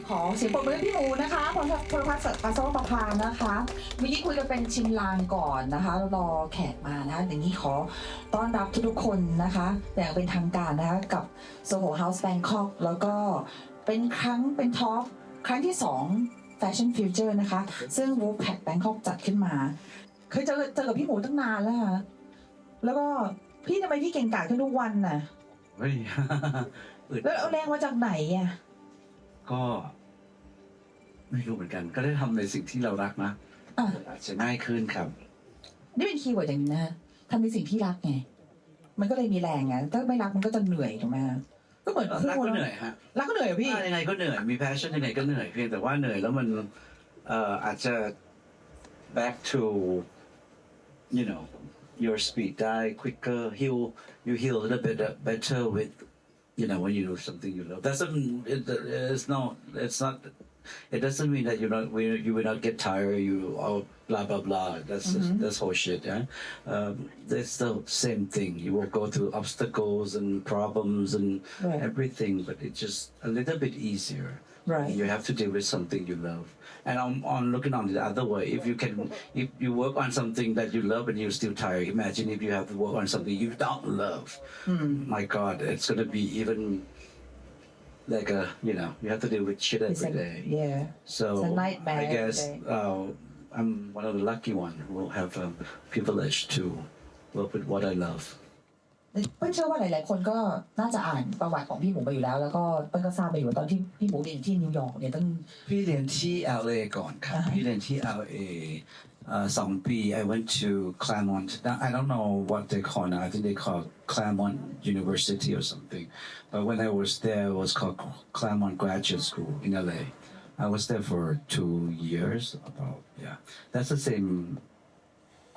ขอเสียงปรบมือให้พี่หมูนะคะพลพัฒน์อัศวประภานะคะเมื่อกี้คุยกันเป็นชิมลางก่อนนะคะรอแขกมานะคะอย่างนี้ขอต้อนรับทุกๆคนนะคะอย่างเป็นทางการนะคะกับ Soho House Bangkok แล้วก็เป็นทอล์กครั้งที่2 Fashion Future นะคะซึ่ง Wolfpack Bangkok จัดขึ้นมาเคยเจอกับพี่หมูตั้งนานแล้วค่ะแล้วก็พี่ทำไมพี่เก่งกาจขึ้นทุกวันน่ะเฮ้ย แล้วเอาแรงมาจากไหนอ่ะก็ไม่รู้เหมือนกันก็ได้ทำในสิ่งที่เรารักนะอาจจะง่ายขึ้นครับนี่เป็นคีย์เวิร์ดอย่างนี้นะทำในสิ่งที่รักไงมันก็เลยมีแรงไงถ้าไม่รักมันก็จะเหนื่อยถูกไหมก็เหมือนรักก็เหนื่อยฮะรักก็เหนื่อยพี่ยังไงก็เหนื่อยมี passion ยังไงก็เหนื่อยเพียงแต่ว่าเหนื่อยแล้วมันอาจจะ back to you know your speed die quicker you heal a little bit better with you know when you do something you love it's not it doesn't mean that you will not get tired you or blah blah blah that's whole shit yeah it's the same thing you will go through obstacles and problems and everything but it's just a little bit easier right you have to deal with something you love and on looking on the other way if you work on something that you love and you're still tired imagine if you have to work on something you don't love my god it's going to be even like you have to deal with shit every day yeah so it's a nightmare I guess I'm one of the lucky one who will have a privilege to work with what I loveเปิ้ลเชื่อว่าหลายๆคนก็น่าจะอ่านประวัติของพี่หมูไปอยู่แล้วแล้วก็เปิ้ลก็ทราบไปอยู่ตอนที่พี่หมูเรียนที่นิวยอร์กเนี่ยตั้งพี่เรียนที่ LA ก่อนครับพี่เรียนที่ LA 2 ปี I went to Claremont I don't know what they call now I think they call Claremont University or something but when I was there it was called Claremont Graduate School in LA I was there for 2 years about that's the same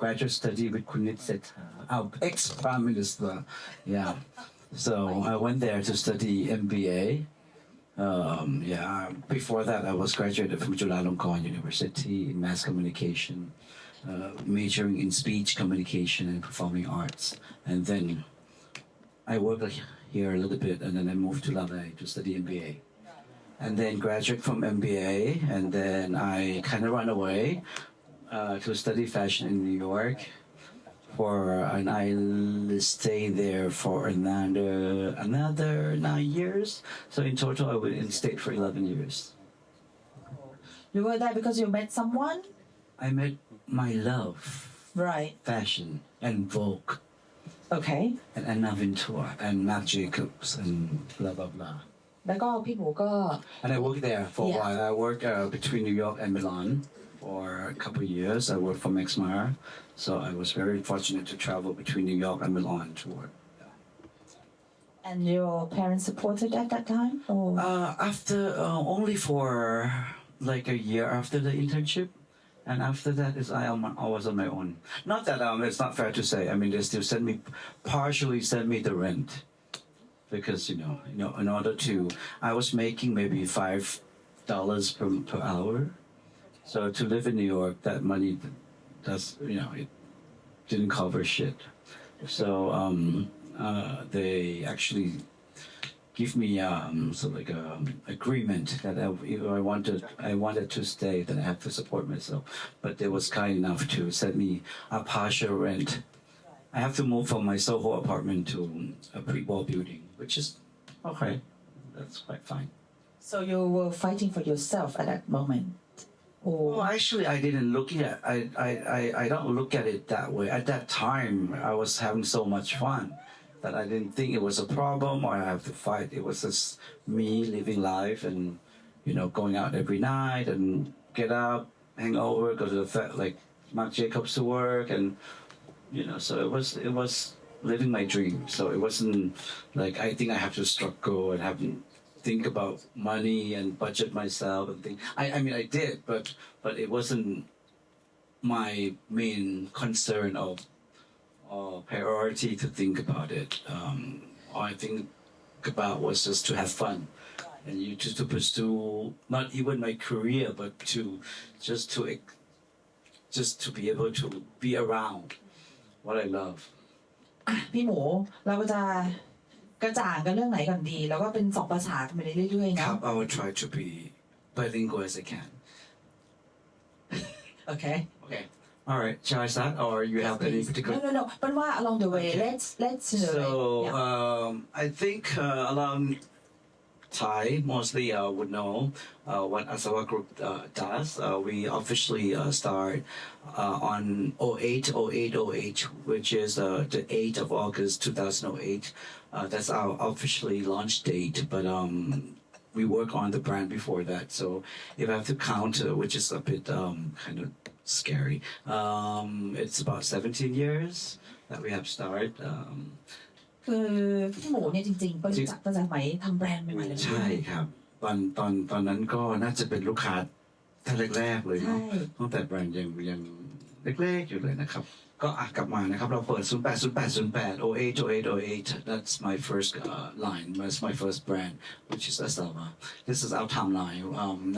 graduate study with Kunit Seta, our ex-prime minister. Yeah. So I went there to study MBA. Before that, I was graduated from Chulalongkorn University in mass communication, majoring in speech communication and performing arts. And then I worked here a little bit, and then I moved to LA to study MBA. And then graduate from MBA, and then I kind of ran away. To study fashion in New York and I stayed there for another 9 years. So in total, I was in state for 11 years. You were there because you met someone? I met my love. Right. Fashion and Vogue. Okay. And Anna Wintour and Marc Jacobs and blah blah blah. แล้วก็พี่หมูก็ And I worked there for a while. I worked between New York and Milan. For a couple of years, I worked for Max Mara, so I was very fortunate to travel between New York and Milan to work. And your parents supported at that time? Or? After only for like a year after the internship, and after that I was on my own. Not that it's not fair to say. I mean, they still partially send me the rent, because you know in order to I was making maybe $5 per hour. So to live in New York, that money it didn't cover shit. So they actually give me like a agreement that if I wanted to stay, then I have to support myself. But they was kind enough to send me a partial rent. I have to move from my Soho apartment to a pre-wall building, which is okay. That's quite fine. So you were fighting for yourself at that moment. Well, actually, I didn't look at I don't look at it that way. At that time, I was having so much fun that I didn't think it was a problem or I have to fight. It was just me living life and going out every night and get up, hang over, go to like Marc Jacobs to work, and so it was living my dream. So it wasn't like I think I have to struggle and think about money and budget myself and think. I mean, I did, but it wasn't my main concern or priority to think about it. All I think about was just to have fun and to pursue not even my career, but just to be able to be around what I love. พี่หมูเราก็จะ กระจ่างกันเรื่องไหนก่อนดีแล้วก็เป็น2ภาษากันไปเรื่อยๆนะ I will try to be bilingual as I can. Okay. Okay. All right. Shall I start, or you have any particular? No. But why along the way? Okay. Let's So yeah. I think around Thai mostly would know what Asava Group does. We officially start on 08/08/08, which is the 8th of August 2008. That's our officially launch date, but we work on the brand before that. So if I have to count, which is a bit kind of scary, it's about 17 years that we have started. คือพี่หมูเนี่ยจริงๆก็รู้จักตั้งแต่สมัยทำแบรนด์ใหม่ๆเลย ใช่ครับตอนนั้นก็น่าจะเป็นลูกค้าท่านแรกๆเลยเนาะ ใช่ ตั้งแต่แบรนด์ยังเล็กๆอยู่เลยนะครับก็กลับมานะครับเราเปิด 08/08/08 08/08/08 that's my first line that's my first brand which is Asava this is our timeline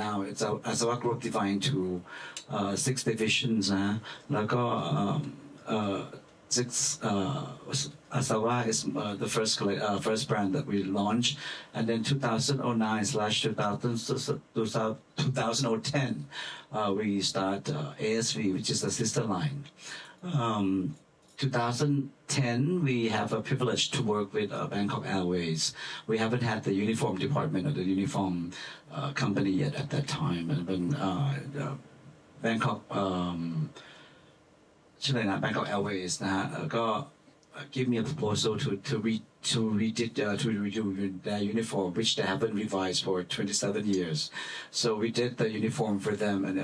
now it's our Asava Group divided into 6 divisions นะแล้วก็six Asava is the first brand that we launched, and then 2009/2010 we start ASV, which is a sister line. 2010 we have a privilege to work with Bangkok Airways. We haven't had the uniform department or the uniform company yet at that time, and when Bangkok ชื่ออะไรนะ Bangkok Airways นะฮะก็ give me a proposal to redo their uniform, which they haven't revised for 27 years. So we did the uniform for them, and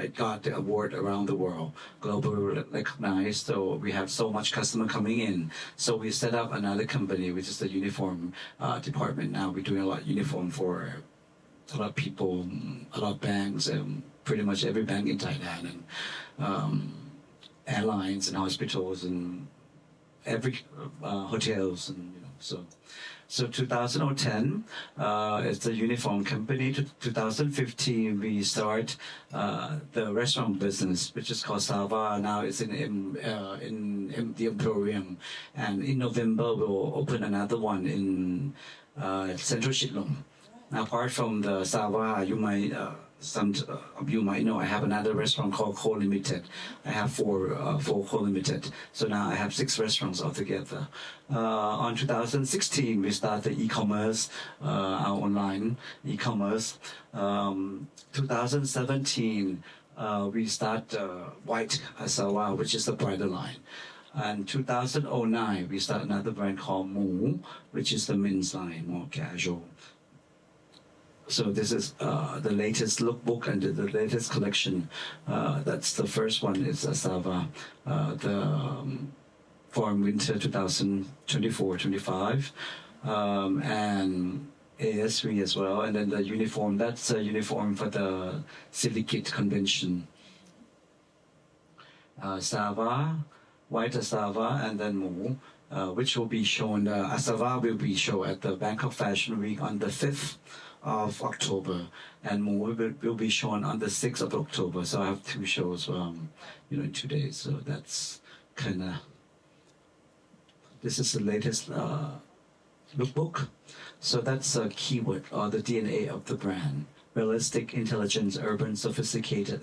it got the award around the world, globally recognized. So we have so much customer coming in. So we set up another company, which is the uniform department. Now we're doing a lot of uniform for a lot of people, a lot of banks, and pretty much every bank in Thailand, and airlines and hospitals and every hotels and so 2010 it's the uniform company. 2015 we start the restaurant business, which is called Sava. Now it's in the Emporium, and in November we'll open another one in Central Chitlong. Now, apart from the Sava, some of you might know I have another restaurant called Co Limited. I have four Co Limited. So now I have 6 restaurants altogether. On 2016, we start the e-commerce, our online e-commerce. 2017, we start White Asava, which is the bridal line. And 2009, we start another brand called Moo, which is the men's line, more casual. So this is the latest lookbook and the latest collection. That's the first one is Asava, the for winter 2024-25, and ASV as well. And then the uniform, that's a uniform for the Silicate Convention. Sava, White Asava, and then Moo. Which will be shown, Asava will be shown at the Bangkok Fashion Week on the 5th of October, and Moo will be shown on the 6th of October. So I have 2 shows, in 2 days. So that's kind of, this is the latest lookbook. So that's a keyword or the DNA of the brand. Realistic, intelligent, urban, sophisticated,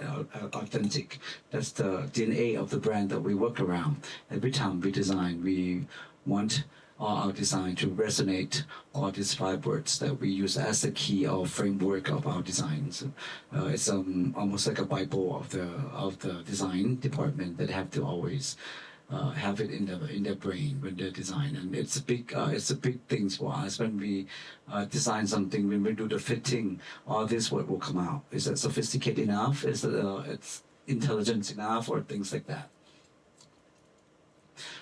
authentic. That's the DNA of the brand that we work around. Every time we design, we want our design to resonate all these 5 words that we use as a key or framework of our designs. It's almost like a Bible of the design department that have to always have it in their brain when they design, and it's a big thing for us when we design something. When we do the fitting, all this word will come out. Is it sophisticated enough? Is it it's intelligent enough, or things like that?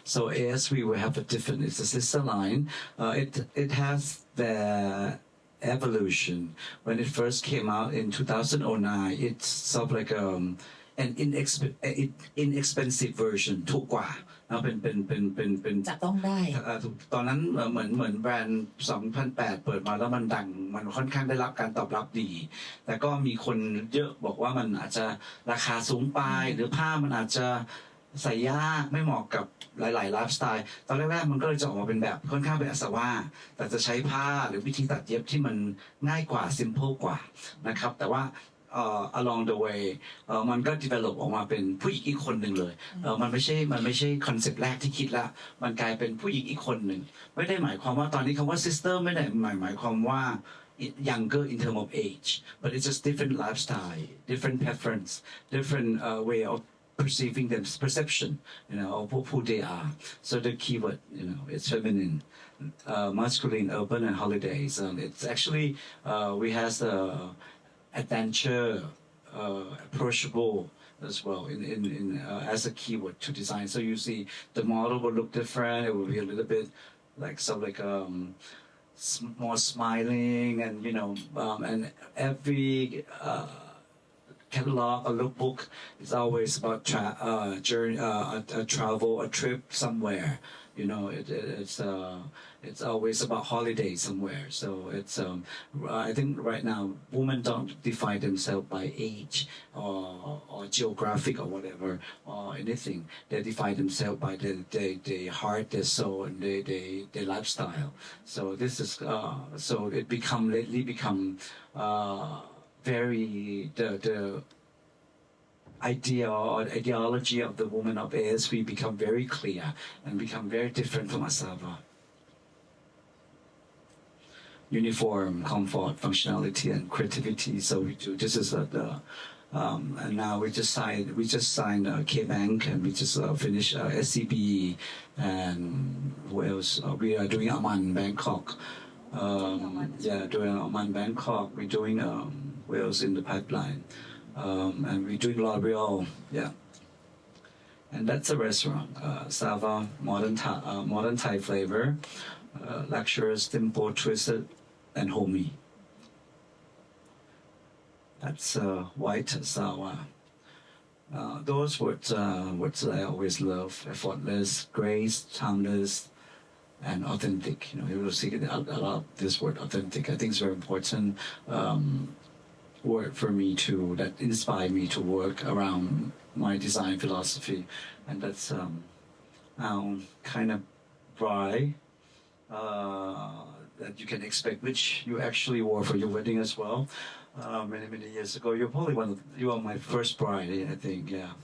So ASV will have a different. It's a sister line. It has the evolution. When it first came out in 2009, it's sort of like an inexpensive version ถูกกว่าเป็น จับต้องได้ ตอนนั้นเหมือนแบรนด์ 2008 เปิดมาแล้วมันดังมันค่อนข้างได้รับการตอบรับดี แต่ก็มีคนเยอะบอกว่ามันอาจจะราคาสูงไปหรือผ้ามันอาจจะ ใส่ยากไม่เหมาะกับหลายๆไลฟ์สไตล์ตอนแรกๆมันก็เลยจะออกมาเป็นแบบค่อนข้างเป็นอาสวะแต่จะใช้ผ้าหรือวิธีตัดเย็บที่มันง่ายกว่า simple กว่านะครับแต่ว่าalong the way มันก็ develop ออกมาเป็นผู้หญิงอีกคนหนึ่งเลยมันไม่ใช่คอนเซปต์แรกที่คิดละมันกลายเป็นผู้หญิงอีกคนหนึ่งไม่ได้หมายความว่าตอนนี้คำว่า sister ไม่ได้หมายความว่า younger in terms of age but it's just different lifestyle different preference different way of perceiving them perception of who they are so the keyword it's feminine masculine urban and holidays it's actually we has adventure approachable as well in as a keyword to design so you see the model will look different it will be a little bit like more smiling and and every catalog or lookbook is always about journey, a travel, a trip somewhere. It's always about holiday somewhere. So it's I think right now women don't define themselves by age or geographic or whatever or anything. They define themselves by their heart, their soul, and their lifestyle. So this is so it lately become. Very the idea or ideology of the woman of ASV become very clear and become very different from Asava. Uniform, comfort, functionality, and creativity. So we do. This is and now we just signed K-Bank and we just finished SCB and who else? We are doing Amman Bangkok. Doing Amman Bangkok. We're doing Wales in the pipeline, and we're doing L'Oreal, and that's a restaurant. Sava, modern Thai flavor, luxurious, simple, twisted, and homey. That's white Sava. Those words I always love: effortless, grace, timeless, and authentic. You will see a lot of this word authentic. I think it's very important. Word for me that inspired me to work around my design philosophy, and that's our kind of bride that you can expect, which you actually wore for your wedding as well many years ago. You are my first bride, I think. Yeah.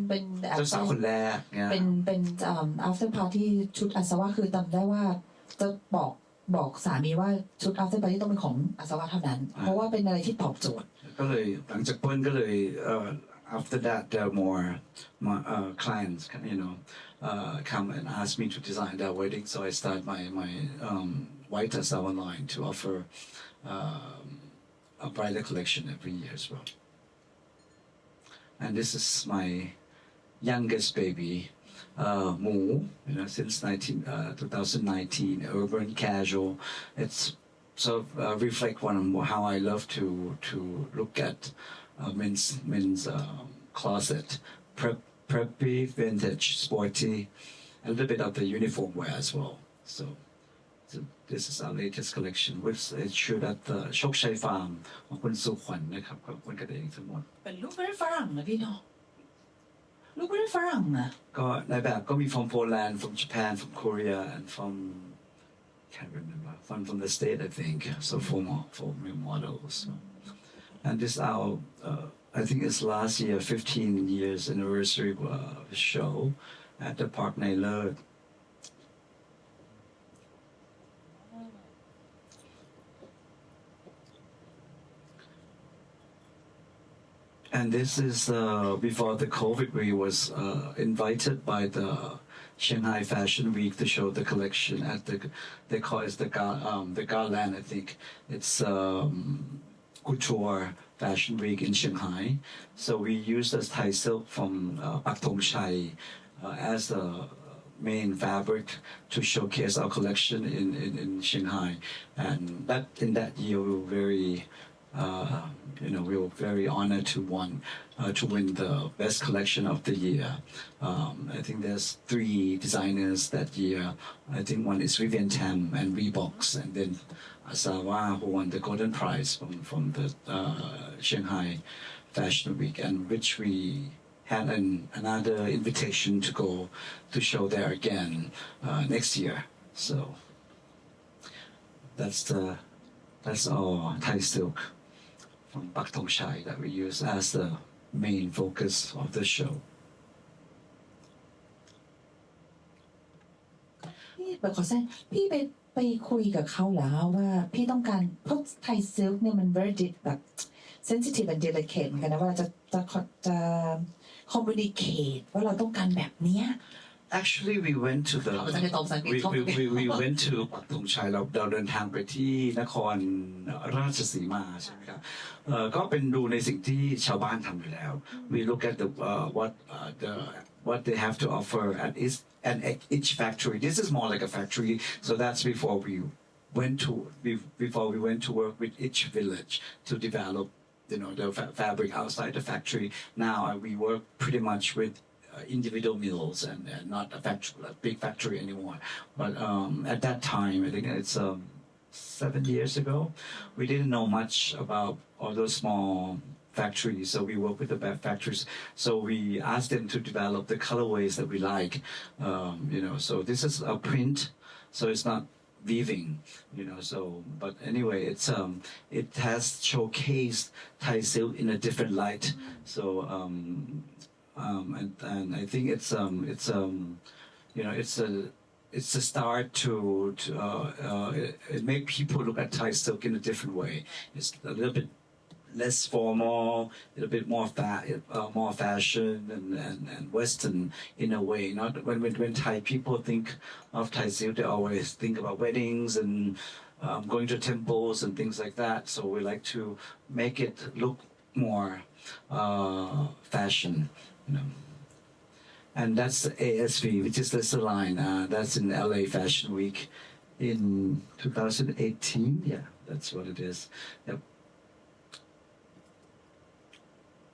เป็น เจ้าสาวคนแรก เป็นafter party ชุดอาสวะคือจำได้ว่าจะบอกสามีว่าชุด after party ต้องเป็นของอาสวะเท่านั้นเพราะว่าเป็นอะไรที่ตอบโจทย์ก็เลยหลังจากเปิ้ลก็เลยafter that there are more clients come and ask me to design their wedding so I start my white Asava line to offer a bridal collection every year as well and this is my youngest baby Moo since 2019 urban casual it's sort of reflect how I love to look at men's closet preppy vintage sporty a little bit of the uniform wear as well so this is our latest collection which is shoot at the โชคชัยฟาร์มของคุณสุขวัญนะครับกับคุณกระเดงทั้งหมดเป็นลูกเป็นฝรั่งนะพี่เนาะลูกเป็นฝรั่งนะก็ในแบบก็มี from Poland from Japan from Korea and from can't remember from the state I think so for models and this our I think it's last year 15 years anniversary show at the Park Nay Lerth and this is before the COVID we was invited by the Shanghai Fashion Week to show the collection at they call it the Garland I think it's couture fashion week in Shanghai so we used this Thai silk from Pak Thong Chai as the main fabric to showcase our collection in Shanghai and in that year we were very we were very honored to win the best collection of the year. I think there's 3 designers that year. I think one is Vivienne Tam and Reeboks, and then Asava who won the golden prize from the Shanghai Fashion Week, and which we had another invitation to go to show there again next year. So that's all Thai silk from Pak Thong Chai that we use as the main focus of the show. พี่ไปขอแทรกพี่ไปคุยกับเขาเหรอคะว่าพี่ต้องการเพราะไทยซิลค์เนี่ยมัน veryแบบ sensitive and delicate เหมือนกันนะว่าจะ communicate ว่าเราต้องการแบบเนี้ย Actually, we went to the ภาษาอังกฤษตรงภาษาอังกฤษ we went to ปักธงชัยเราเดินทางไปที่นครราชสีมาใช่ไหมครับก็เป็นดูในสิ่งที่ชาวบ้านทำอยู่แล้ว we look at what they have to offer at each factory. This is more like a factory, so that's before we went to work with each village to develop the fabric outside the factory. Now we work pretty much with individual mills and not a big factory anymore. But at that time, I think it's 7 years ago, we didn't know much about all those small factories. So we work with the factories. So we asked them to develop the colorways that we like. So this is a print, so it's not weaving. But anyway, it has showcased Thai silk in a different light. So and I think it's a start to it make people look at Thai silk in a different way. It's a little bit less formal, a little bit more fashion and Western in a way. Not when Thai people think of Thai silk, they always think about weddings and going to temples and things like that. So we like to make it look more fashion. And that's ASV, which is the line. That's in LA Fashion Week in 2018. Yeah, that's what it is. Yep.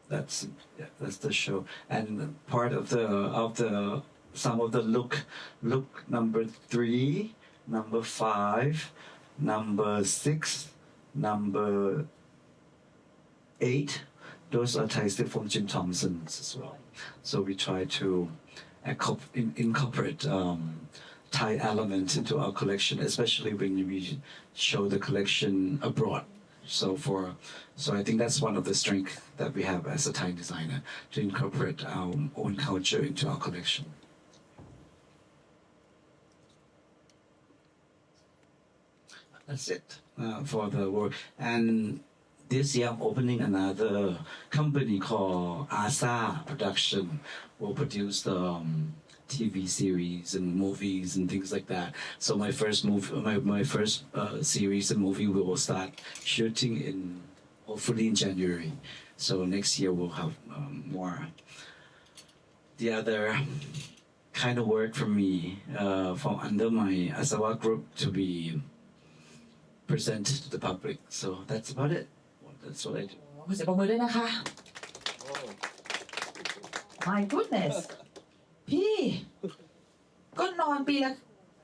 That's the show. And part of some of the look number 3, number 5, number 6, number 8. Those are Thai silk from Jim Thompson's as well. So we try to incorporate Thai elements into our collection, especially when we show the collection abroad. So I think that's one of the strengths that we have as a Thai designer, to incorporate our own culture into our collection. That's it for the work. And this year I'm opening another company called Asa Production. Will produce the TV series and movies and things like that. So my first series and movie we will start shooting hopefully in January. So next year we'll have more. The other kind of work from me from under my Asava group to be presented to the public. So that's about it. That's what I do. ขอเสียงปรบมือด้วยนะคะ My goodness พี่ก็นอนปีละ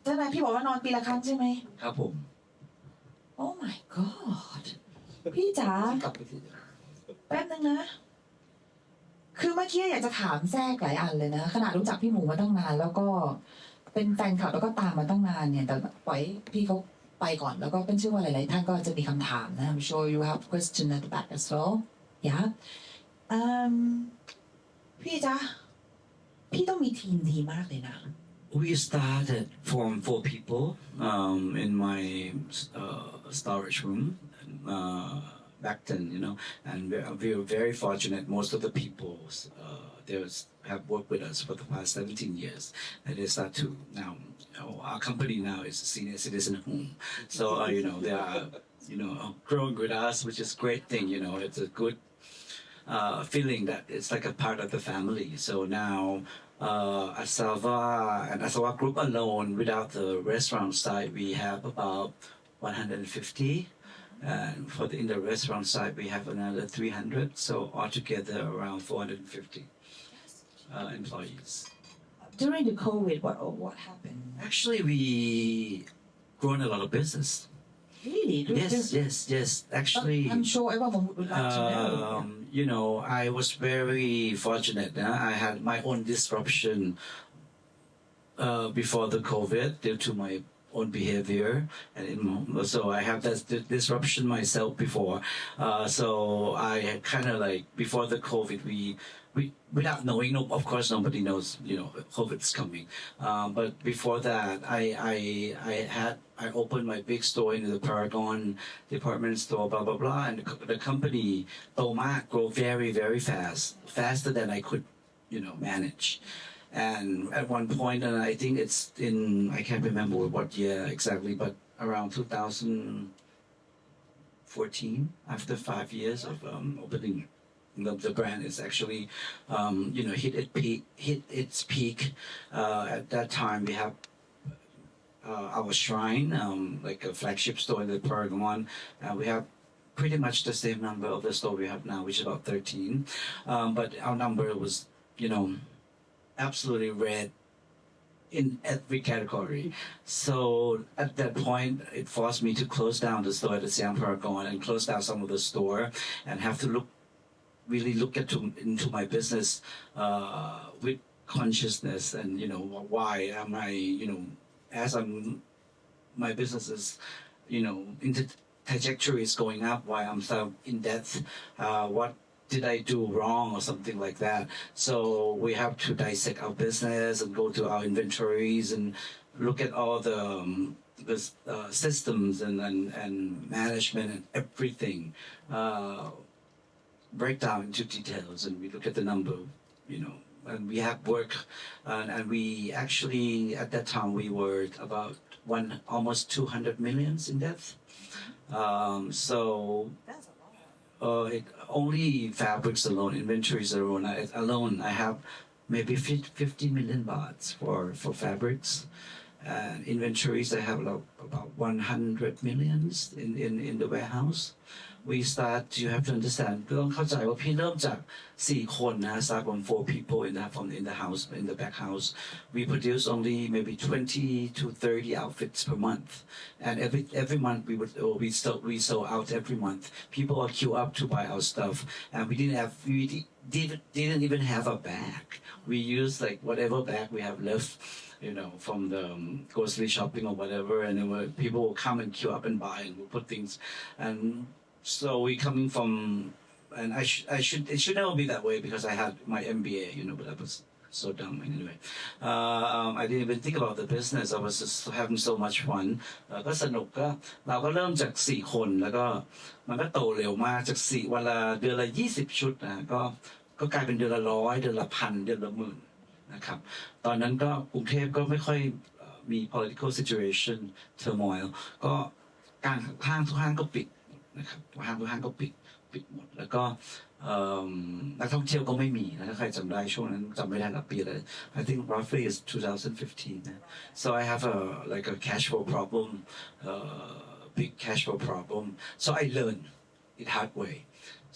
ใช่ไหมพี่บอกว่านอนปีละครั้งใช่ไหม ครับผม Oh my god พี่จ๋า กลับไปที่ แป๊บนึงนะ คือเมื่อกี้อยากจะถามแทรกหลายอันเลยนะ ขนาดรู้จักพี่หมูมาตั้งนาน แล้วก็เป็นแฟนคลับแล้วก็ตามมาตั้งนานเนี่ย แต่ปล่อยพี่เขาไปก่อน แล้วก็เป็นเชื่อว่าหลายๆท่านก็จะมีคำถามนะ I'm sure you have question at the back as well yeah พี่จ๊ะพี่ต้องมีทีมดีมากเลยนะ We started from 4 people in my storage room back then, and we were very fortunate. Most of the people have worked with us for the past 17 years, and they start to now. Our company now is a senior citizen home, so they are growing with us, which is a great thing. It's a good feeling that it's like a part of the family. So now Asava and Asava Group alone, without the restaurant side, we have about 150. And in the restaurant side, we have another 300. So altogether, around 450 employees. During the COVID, what happened? Actually, we grown a lot of business. Really? Yes. Actually, I'm sure everyone would like to know. you know, I was very fortunate. I had my own disruption before the COVID due to my own behavior, and so I have that disruption myself before. So I kind of like before the COVID, we without knowing, no, of course nobody knows, you know, COVID's coming. But before that, I opened my big store in the Paragon department store, blah blah blah, and the company grow very very fast, faster than I could, you know, manage. And at one point, and I think it's in, I can't remember what year exactly, but around 2014, after 5 years of opening, the brand is actually, you know, hit its peak. At that time, we have our Shrine, like a flagship store in the Paragon. We have pretty much the same number of the store we have now, which is about 13. But our number was, you know, absolutely red in every category. So at that point, it forced me to close down the store at the Siam Paragon and close down some of the store and have to really look into my business with consciousness, and you know, why am I, you know, as my business is, you know, trajectory is going up, why I'm so in debt, what did I do wrong or something like that. So we have to dissect our business and go to our inventories and look at all the systems and management and everything. Break down into details, and we look at the number, you know, and we have work, and we actually at that time we were about almost 200 millions in debt. So That's a lot. only fabrics alone, inventories alone, I have maybe 50 million bahts for fabrics. Inventories, I have about 100 millions in the warehouse. We start, you have to understand ต้องเข้าใจว่าพี่เริ่มจาก4 คนนะ start from 4 people in the house, in the back house. We produce only maybe 20 to 30 outfits per month, and every month we sell out every month. People are queue up to buy our stuff, and we didn't even have a bag. We used like whatever bag we have left, you know, from the grocery shopping or whatever, and people will come and queue up and buy, and we'll put things. And so we coming from, and it should never be that way because I had my MBA, you know, but I was so dumb anyway. I didn't even think about the business. I was just having so much fun. ก็สนุกก็เราก็เริ่มจาก4 คนแล้วก็มันก็โตเร็วมากจากวันละเดือนละ20 ชุดนะก็กลายเป็นเดือนละ100 เดือนละ 1,000 เดือนละ 10,000 นะครับตอนนั้นก็กรุงเทพก็ไม่ค่อยมี political situation turmoil ก็การห้างทุกห้างก็ปิดนะครับห้างทุกห้างก็ปิดหมดแล้วก็นักท่องเที่ยวก็ไม่มีนะถ้าใครจำได้ช่วงนั้นจำไม่ได้ละปีอะไร I think roughly is 2015 นะ so I have a cash flow problem, big cash flow problem, so I learned it hard way.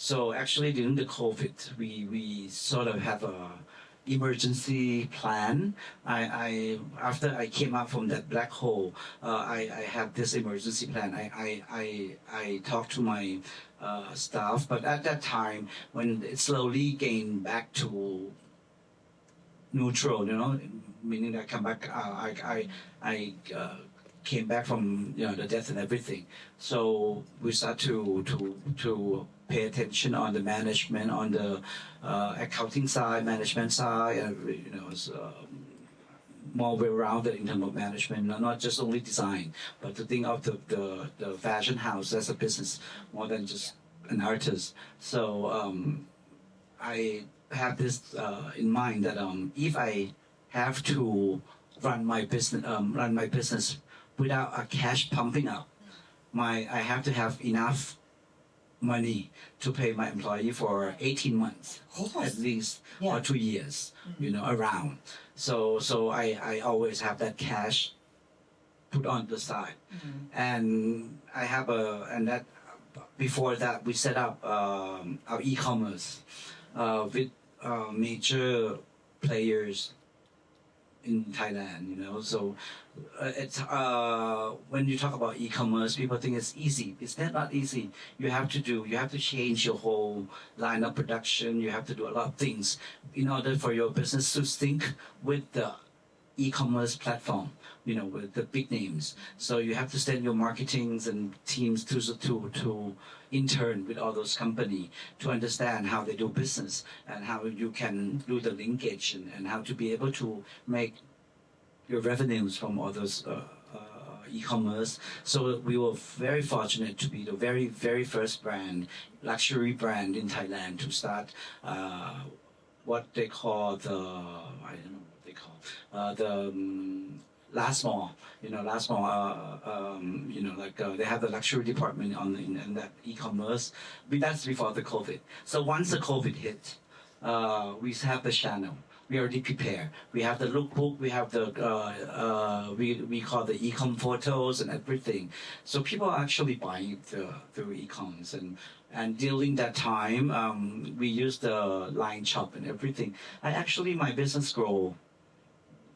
So actually during the COVID, we sort of have a emergency plan. After I came out from that black hole, I have this emergency plan. I talked to my staff, but at that time when it slowly gained back to neutral, you know, meaning I come back, I came back from, you know, the death and everything. So we start to pay attention on the management, on the accounting side, management side, and you know, more well-rounded in terms of management, not just only design, but to think of the fashion house as a business more than just an artist. So I have this in mind that if I have to run my business without a cash pumping up, I have to have enough money to pay my employee for 18 months at least, Yeah. or 2 years, you know, around. So I always have that cash put on the side. And I have and that before that we set up our e-commerce with major players in Thailand, you know. So it's when you talk about e-commerce, people think it's easy. It's not easy. You have to change your whole line of production. You have to do a lot of things in order for your business to sync with the e-commerce platform, you know, with the big names. So you have to send your marketings and teams to intern with all those company to understand how they do business and how you can do the linkage and how to be able to make your revenues from all those e-commerce. So we were very fortunate to be the very first luxury brand in Thailand to start what they call I don't know what they call last mall. You know, last mall. You know, like they have the luxury department in that e-commerce. But that's before the COVID. So once the COVID hit, we have the channel. We already prepare. We have the lookbook. We have the we call the e-com photos and everything. So people are actually buying through e-coms and during that time, we use the line shop and everything. My business grew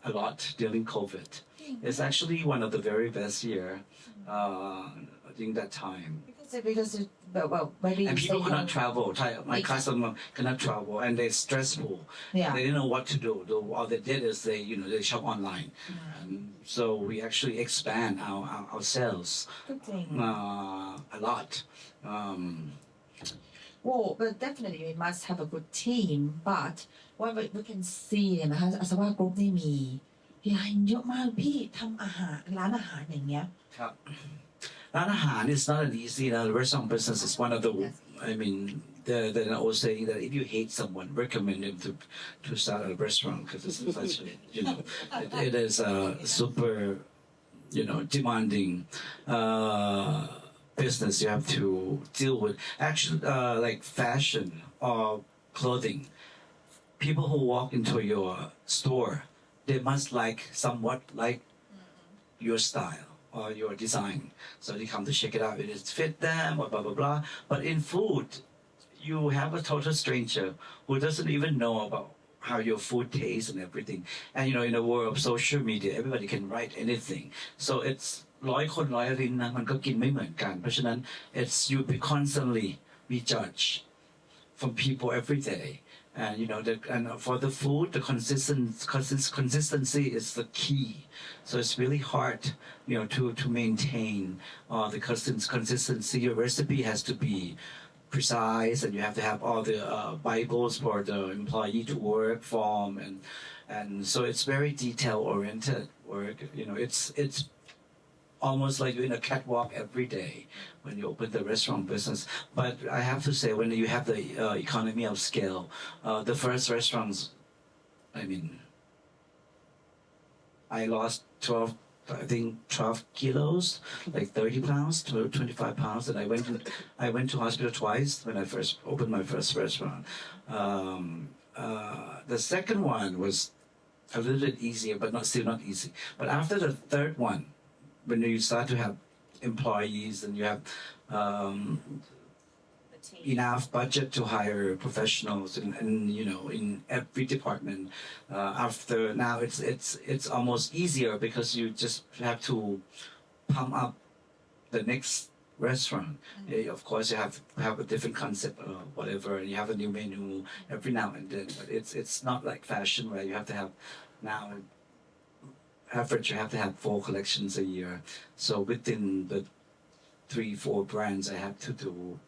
a lot during COVID. It's actually one of the very best year during that time. Because maybe And people could not travel. My customer could not travel, and they're stressful. Yeah. They didn't know what to do. All they did is they shop online. So we actually expand our sales Good thing. a lot. Well, but definitely we must have a good team. But what we can see เนี่ยนะคะอาสวะกรุ๊ปนี่มีไลน์เยอะมากพี่ทำอาหารร้านอาหารอย่างเงี้ย ครับร้านอาหาร is not an easy. The restaurant business is one of the. I mean, they're always saying that if you hate someone, recommend them to start a restaurant because it's such it is super, demanding business. You have to deal with actually like fashion or clothing. People who walk into your store, they must somewhat like your style or your design. So they come to check it out. It is fit them or blah, blah, blah. But in food, you have a total stranger who doesn't even know about how your food tastes and everything. And, in the world of social media, everybody can write anything. So it's 100 คน100 ลิ้นนะมันก็กินไม่เหมือนกันเพราะฉะนั้น it's you be constantly be judged from people every day. And and for the food, the consistency is the key. So it's really hard, to maintain the consistency. Your recipe has to be precise, and you have to have all the Bibles for the employee to work from, and so it's very detail-oriented work. It's almost like you're in a catwalk every day when you open the restaurant business. But I have to say, when you have the economy of scale, the first restaurants, I lost 12 kilos, like 30 pounds to 25 pounds. And I went to hospital twice when I first opened my first restaurant. The second one was a little bit easier, but still not easy. But after the third one, when you start to have employees and you have enough budget to hire professionals and in every department, after now it's almost easier because you just have to pump up the next restaurant. Of course, you have to have a different concept or whatever, and you have a new menu every now and then. But it's not like fashion where you have to have now. Average, you have to have 4 collections a year. So within the 3-4 brands, I have to do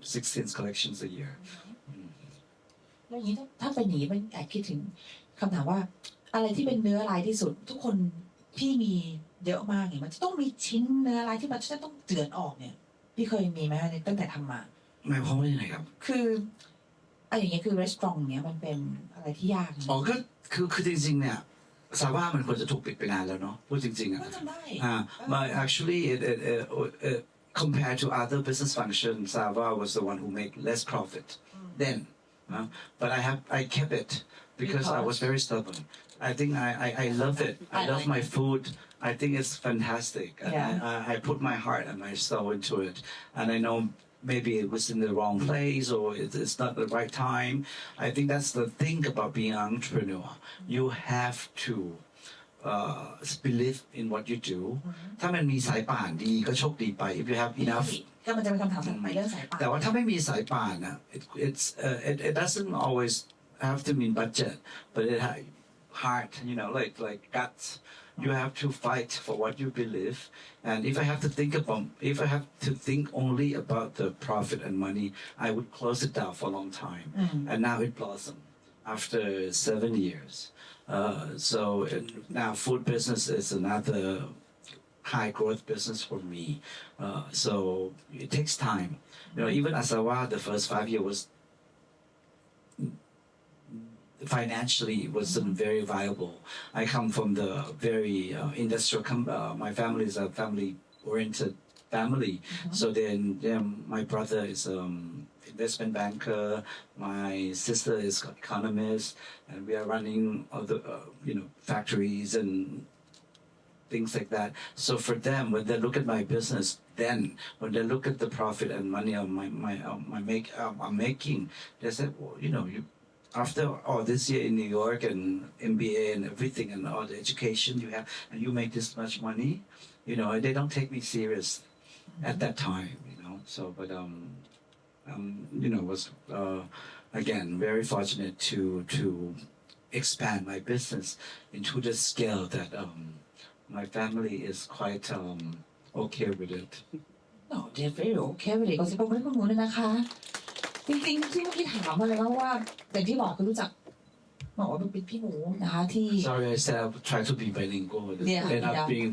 16 collections a year. แล้วอย่างนี้ถ้าเป็นอย่างนี้มันแอบคิดถึงคำถามว่าอะไรที่เป็นเนื้อลายที่สุดทุกคนพี่มีเยอะมากอย่างมันจะต้องมีชิ้นเนื้อลายที่มันจะต้องเจือนออกเนี่ยพี่เคยมีไหมตั้งแต่ทำมาหมายความว่ายังไงครับคืออย่างเงี้ยคือรีสตอรองเนี้ยมันเป็นอะไรที่ยากอ๋อก็คือจริงๆเนี่ยซาว่ามันควรจะถูกปิดไปนานแล้วเนาะพูดจริงๆอ่ะbut actually it compared to other business functions Sava was the one who made less profit then but I kept it because I was very stubborn. I think I love it. I love my food. I think it's fantastic. And I put my heart and my soul into it. And I know maybe it was in the wrong place or it's not the right time. I think that's the thing about being an entrepreneur. You have to believe in what you do ถ้ามันมีสายป่านดีก็โชคดีไป if you have enough ก็มันจะเป็นคำถามถัดไปเรื่องสายป่าน แต่ว่าถ้าไม่มีสายป่านอ่ะ it doesn't always have to mean budget but it heart like guts you have to fight for what you believe and if I have to think only about the profit and money I would close it down for a long time and now it blossomed after 7 years so now food business is another high growth business for me so it takes time even Asava the first 5 years was financially it wasn't very viable. I come from the very industrial. My family is a family-oriented family. So then my brother is investment banker. My sister is economist, and we are running other factories and things like that. So for them, when they look at my business, then when they look at the profit and money I'm making, they say, well, you. After all this year in New York and MBA and everything and all the education you have, and you make this much money, they don't take me serious at that time, So, but was again very fortunate to expand my business into the scale that my family is quite okay with it. No, they're very okay with it ก็สิบอกให้คุณหมูเลยนะคะจริงๆที่เมื่อกี้ถามมาเลยว่าแต่ที่บอกคือรู้จักบอกว่าเป็นพี่หมูนะคะที่ Sorry I said I would try to be bilingual and not being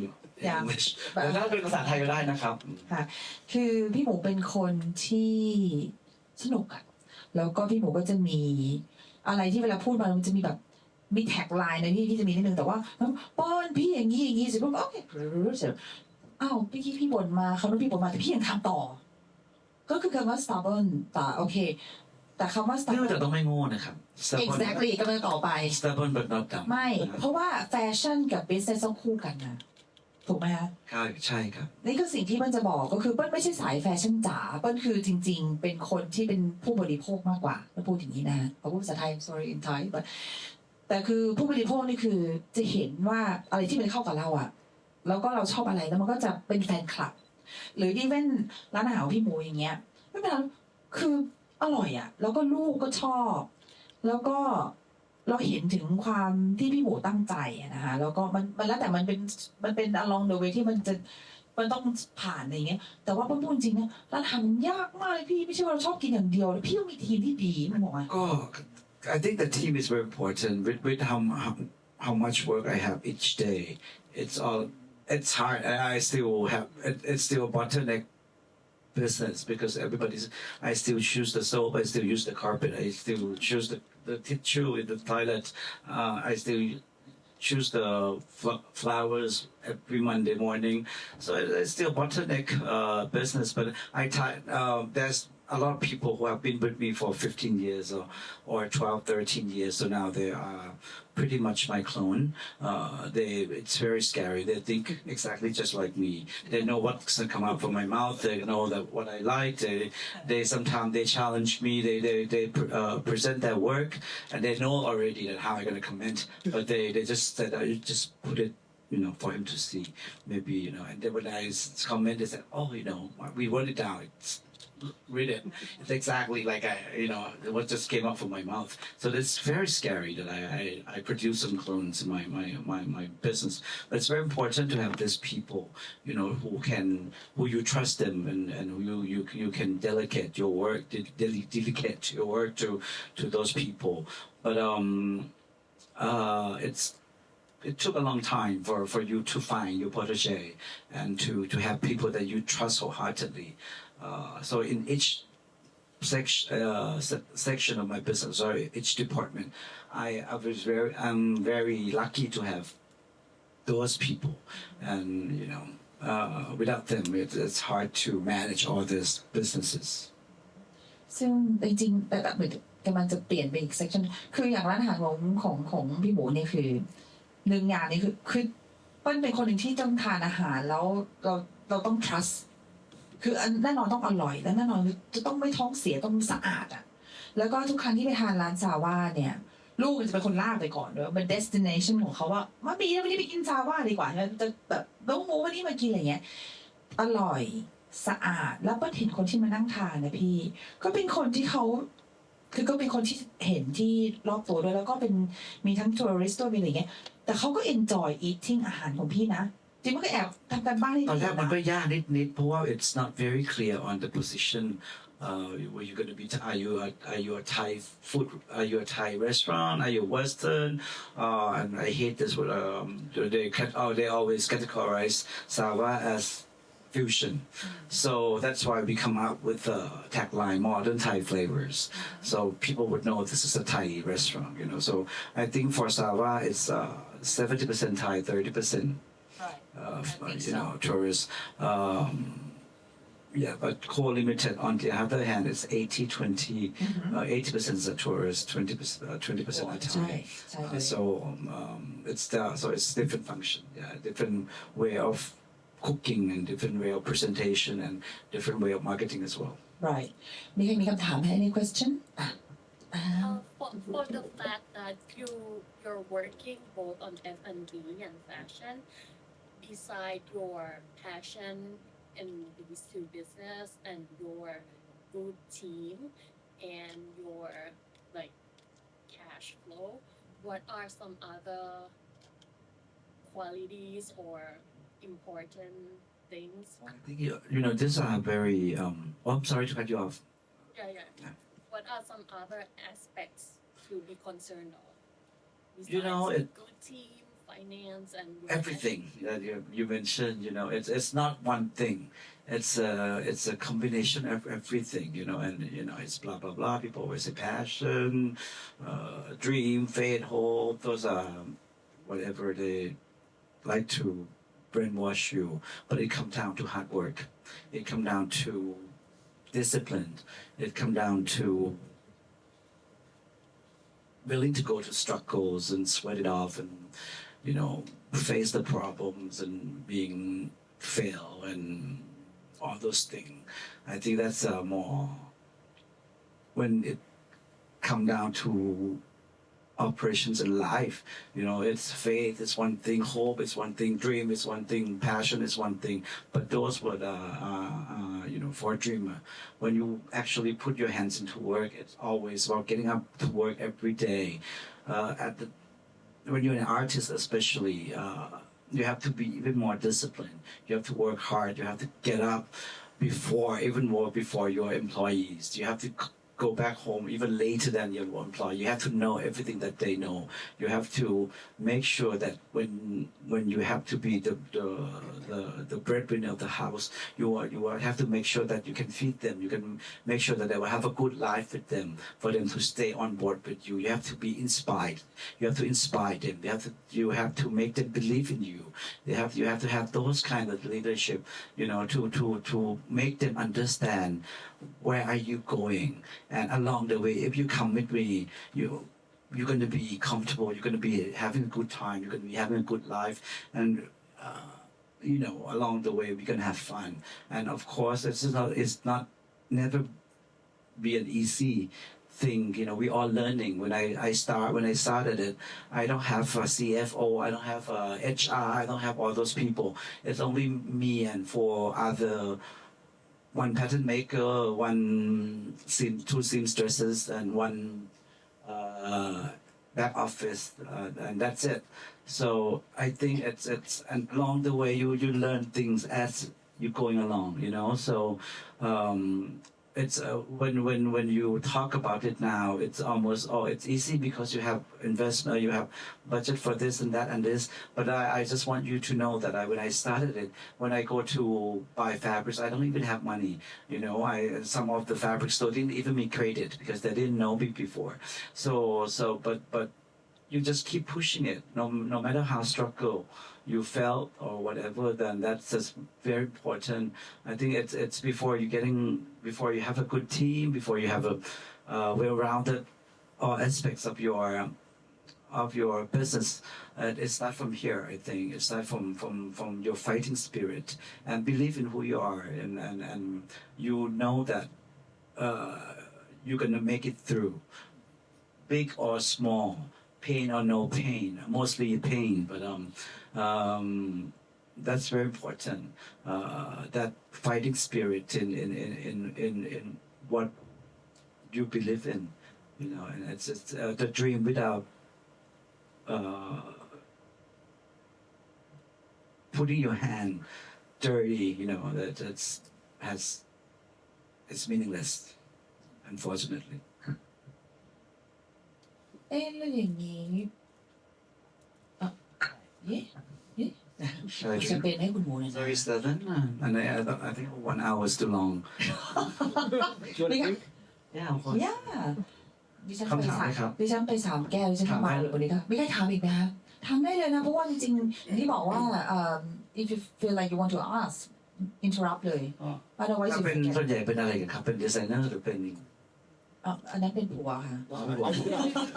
English แต่ถ้าเป็นภาษาไทยก็ได้นะครับค่ะคือพี่หมูเป็นคนที่สนุกอะแล้วก็พี่หมูก็จะมีอะไรที่เวลาพูดมามันจะมีแบบมีแท็กไลน์นะพี่จะมีนิดนึงแต่ว่าป้อนพี่อย่างนี้สิผมโอเคอ้าวพี่บ่นมาเขาต้องพี่บ่นมาแต่พี่ยังทำต่อก็คือคำว่า stubborn แต่โอเคแต่คำว่า stubborn แต่ต้องไม่โง่นะครับ exactly กำลังต่อไป stubborn but not dumb ไม่เพราะว่าแฟชั่นกับ business ต้องคู่กันนะถูกไหมคะใช่ครับนี่คือสิ่งที่เปิ้ลจะบอกก็คือเปิ้ลไม่ใช่สายแฟชั่นจ๋าเปิ้ลคือจริงๆเป็นคนที่เป็นผู้บริโภคมากกว่าเปิ้ลพูดอย่างนี้นะพอพูดภาษาไทย sorry in Thai แต่คือผู้บริโภคนี่คือจะเห็นว่าอะไรที่มันเข้ากับเราอะแล้วก็เราชอบอะไรแล้วมันก็จะเป็นแฟนคลับหรือที่เป็นร้านอาหารของพี่หมูอย่างเงี้ยไม่เป็นไรคืออร่อยอ่ะแล้วก็ลูกก็ชอบแล้วก็เราเห็นถึงความที่พี่หมูตั้งใจนะคะแล้วก็มันแล้วแต่มันเป็น along the way ที่มันต้องผ่านอะไรเงี้ยแต่ว่าพูดจริงนะร้านอาหารมันยากมากเลยพี่ไม่ใช่ว่าเราชอบกินอย่างเดียวพี่ต้องมีทีมที่ดีมันบอกว่าก็ I think the team is very important with how much work I have each day it's hard I still have it's still a bottleneck business because I still choose the soap I still use the carpet I still choose the tissue in the toilet I still choose the flowers every Monday morning so it's still bottleneck business but there's a lot of people who have been with me for 15 years or 12, 13 years. So now they are pretty much my clone. It's very scary. They think exactly just like me. They know what's going to come out from my mouth. They know that what I like. They sometimes they challenge me. They present their work and they know already that how I'm going to comment. But they just said, I just put it for him to see. Maybe, and then when I comment, they said, oh, we wrote it down. Read it. It's exactly like what just came out from my mouth. So it's very scary that I produce some clones in my business. But it's very important to have these people, who you trust them and who you can delegate your work, delegate your work to those people. But it took a long time for you to find your protege and to have people that you trust wholeheartedly. So in each section of my business or each department, I'm very lucky to have those people, and without them, it's hard to manage all these businesses. ซึ่งจริงๆแต่แบบกำลังจะเปลี่ยนไปอีก section คืออย่างร้านอาหารของพี่หมูนี่คือหนึ่งอย่างนี่คือเปิ้ลเป็นคนหนึ่งที่ต้องทานอาหารแล้วเราต้อง trust คือแน่นอนต้องอร่อยและแน่นอนจะต้องไม่ท้องเสียต้องสะอาดอ่ะแล้วก็ทุกครั้งที่ไปทานร้านซาว่าเนี่ย ลูกจะเป็นคนลากไปก่อนด้วยเป็น destination ของเขาว่ามาบีวันนี้ไปกินซาว่าดีกว่าจะแบบน้องโมวันนี้มากินอะไรเงี้ยอร่อยสะอาดแล้วเปิ้ลเห็นคนที่มานั่งทานนะพี่ก็เป็นคนที่เขาคือก็เป็นคนที่เห็นที่รอบตัวด้วยแล้วก็เป็นมีทั้งทัวริสต์ด้วยมีอะไรเงี้ยแต่เขาก็ enjoy eating อาหารของพี่นะจริงมันก็แอบทำการบ้านให้ ตอน พี่ แรกมัน นะ ก็ยากนิดๆเพราะว่า it's not very clear on the position where you're going to be are you a Thai food are you a Thai restaurant are you Western and I hate this they always categorize Sawa as fusion so that's why we come up with the tagline modern Thai flavors so people would know this is a Thai restaurant so I think for Sawa it's 70% Thai 30% Right. I think you know, so. tourists. Yeah, but core limited on the other hand, it's 80-20. 80% is a tourist, 20% are ใช่ Thai. ใช่เลย So so it's different function, yeah, different way of cooking and different way of presentation and different way of marketing as well. right มีใครมีคำถามไหม any question อ่ะ for the fact that you're working both on F&B and fashion, beside your passion in these two business and your good team and your like cash flow, what are some other qualities or important things? I think these are very. I'm sorry to cut you off. Yeah. What are some other aspects to be concerned of? You know, Besides it- the good team, finance, and your Everything that you mentioned, it's not one thing. It's a combination of everything, and it's blah blah blah. People always say passion, dream, faith, hope. Those are whatever they like to brainwash you, but it comes down to hard work. It comes down to discipline. It comes down to willing to go to struggles and sweat it off and face the problems and being fail and all those things. I think that's more when it come down to operations in life. It's faith is one thing, hope is one thing, dream is one thing, passion is one thing. But those were for a dreamer. When you actually put your hands into work, it's always about getting up to work every day. When you're an artist, especially, you have to be even more disciplined. You have to work hard. You have to get up even more before your employees. You have to go back home even later than your employee. You have to know everything that they know. You have to make sure that when you have to be the breadwinner of the house, you have to make sure that you can feed them. You can make sure that they will have a good life with them for them to stay on board with you. You have to be inspired. You have to inspire them. You have to make them believe in you. You have to have those kind of leadership, to make them understand where are you going. And along the way, if you come with me, you're going to be comfortable. You're going to be having a good time. You're going to be having a good life. And, along the way, we're going to have fun. And of course, it's not never be an easy thing. We all learning. When I started it, I don't have a CFO. I don't have a HR. I don't have all those people. It's only me and four other one pattern maker, two seamstresses, and one back office, and that's it. So I think it's and along the way you learn things as you're going along, So it's when you talk about it now, it's almost it's easy because you have investment, you have budget for this and that and this. But I just want you to know that when I started it, when I go to buy fabrics, I don't even have money. Some of the fabric store didn't even be created because they didn't know me before. But you just keep pushing it, no matter how struggle you felt or whatever. Then that's just very important. I think it's before you have a good team, before you have a well-rounded all aspects of your business. It starts from here. I think it starts from your fighting spirit and believe in who you are, and you know that you're gonna make it through. big or small, pain or no pain, mostly pain, but that's very important. That fighting spirit in what you believe in, and it's the dream without putting your hand dirty, it's meaningless, unfortunately. แล้วอย่างนี้เย้เย้แชมเปญให้คุณหมูหน่อยนะ Sorry, 7, and I think 1 hour is too long. Do you want to drink? Yeah, of course. ย่าดิฉัน คำถามไหมครับ ดิฉันไป3 แก้วดิฉัน ถาม ทำ ได้ มา เลย วันนี้ก็ไม่ได้ถามอีกไหมคะทำได้เลยนะเพราะว่าจริงๆอย่างที่บอกว่าif you feel like you want to ask interrupt เลย otherwise ถ้า you เป็น forget ส่วนใหญ่เป็นอะไรกันครับ เป็นดีไซเนอร์หรือเป็น อันนั้นเป็นผัวค่ะ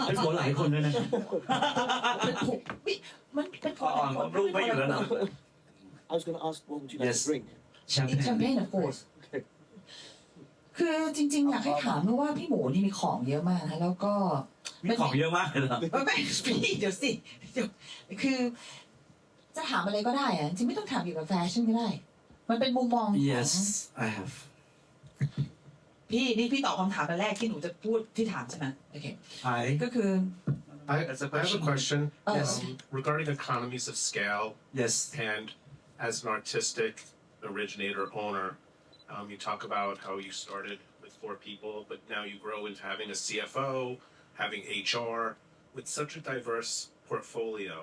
เป็นผัวหลายคนด้วยนะครับ เป็นผัวมันเป็นผัว ผมรู้ไม่อยู่แล้วนะ I was going to ask, what would you like Yes. to drink? แชม แชม เป เป ญ ญof course คือจริงๆอยากให้ถามเพราะว่าพี่หมูนี่มีของเยอะมากนะแล้วก็ มีของเยอะมากเลยเหรอ ไม่พี่เดี๋ยวสิเดี๋ยวคือจะถามอะไรก็ได้อะจริงไม่ต้องถามเกี่ยวกับแฟชั่นก็ได้ มันเป็นมุมมองของ Yes I have พี่นี่พี่ตอบคำถามอันแรกที่หนูจะพูดที่ถามใช่ไหมโอเค I ก็คือ That's a I have a question Yes. regarding economies of scale yes and as an artistic originator owner. You talk about how you started with 4 people, but now you grow into having a CFO, having HR. With such a diverse portfolio,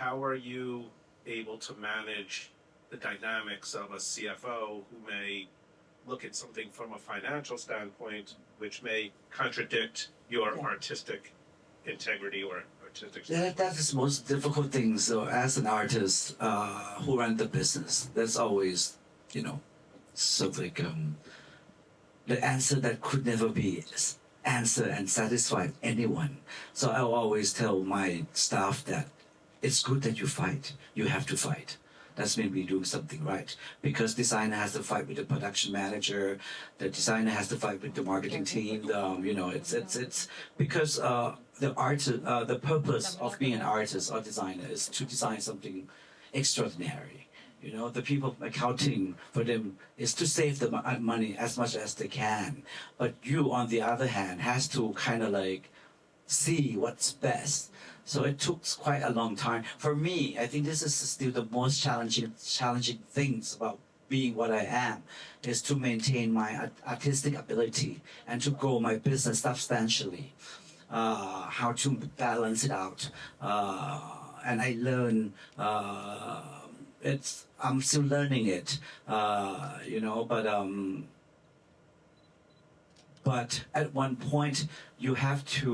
how are you able to manage the dynamics of a CFO who may look at something from a financial standpoint, which may contradict your artistic integrity or artistic that is most difficult thing. So as an artist who run the business, that's always sort of like the answer that could never be answer and satisfy anyone. So I always tell my staff that it's good that you fight. You have to fight. That's mean we're doing something right. Because designer has to fight with the production manager, the designer has to fight with the marketing team. It's because the purpose of being an artist or designer is to design something extraordinary. The people accounting for them is to save the money as much as they can. But you, on the other hand, has to kind of like see what's best. So it took quite a long time. For me, I think this is still the most challenging things about being what I am, is to maintain my artistic ability and to grow my business substantially. How to balance it out. And I learn, I'm still learning it, but at one point you have to,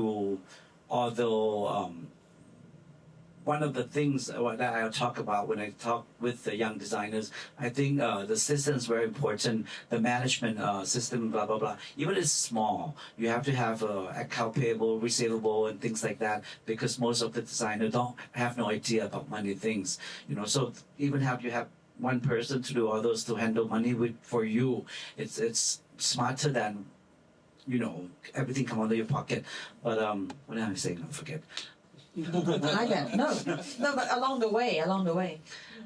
although one of the things that I talk about when I talk with the young designers, I think the system is very important. The management system, blah blah blah. Even it's small, you have to have account payable, receivable, and things like that. Because most of the designers don't have no idea about money things. So even you have one person to do all those to handle money for you. It's smarter than everything come out of your pocket. But what am I saying? I forget. I get no, but along the way.